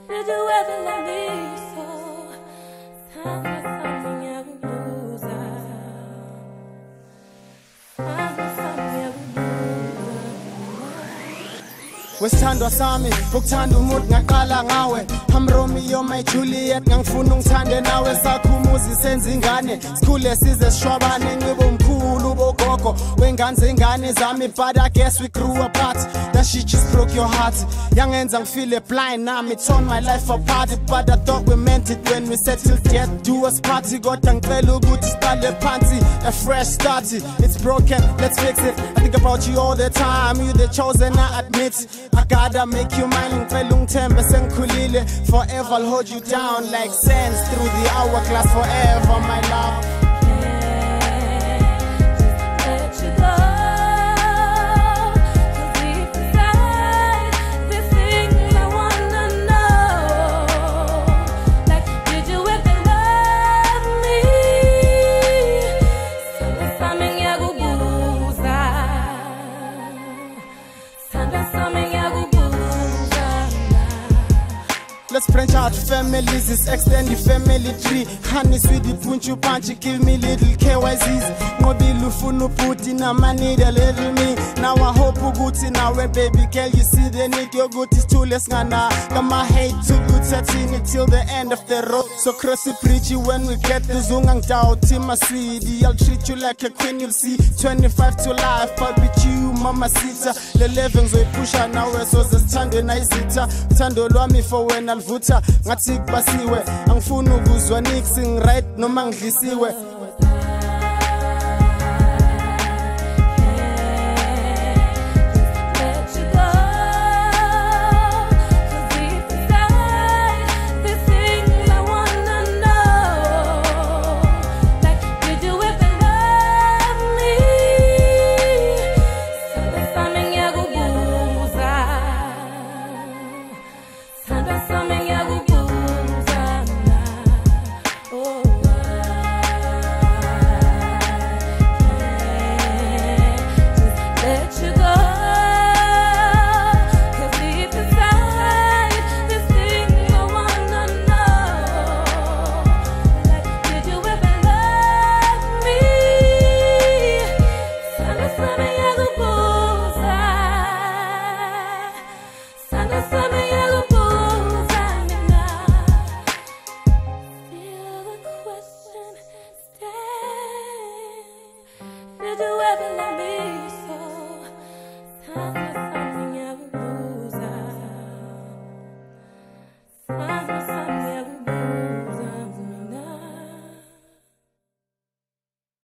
Did you ever love me so? Time for something I would lose. Time for something I would lose. Wesithandwa sami ukuthanda umuntu ngaqala ngawe. I'm Romeo my Juliet ngangifuna ungithande nawe sakhumuzi senza ingane sikhule size sishwabane ngibe umkhulu bogogo wengane ingane zami but I guess we grew apart that shit just broke your heart yangenza ngifeel blind nami torn my life apart but I thought we meant it when we said till death do us party kodwa ngicela ukuthi siqale phansi a fresh start it's broken let's fix it I think about you all the time you the chosen I admit I gotta make you mine ngicela ungithembe sengikhulile forever I'll hold you down like sands through the hourglass forever my love Let's branch out families, this extend the family tree. Honey, sweetie, punchu punchy, give me little KYZs. Mobile funu puti na man need a little me. Now I hope you good now when baby girl you see the need your good is too less gonna. Got my hate too good setting it till the end of the road. So cross it preachy when we get the zungang down. Team my sweetie, I'll treat you like a queen. You'll see 25 to life, I'll beat you, mama sita. The livings we push out now, so the stand and I sit. Tando me for when I'll vuta ngathi kubasiwe angifuni ukuzwa nixing right noma ngidlisiwe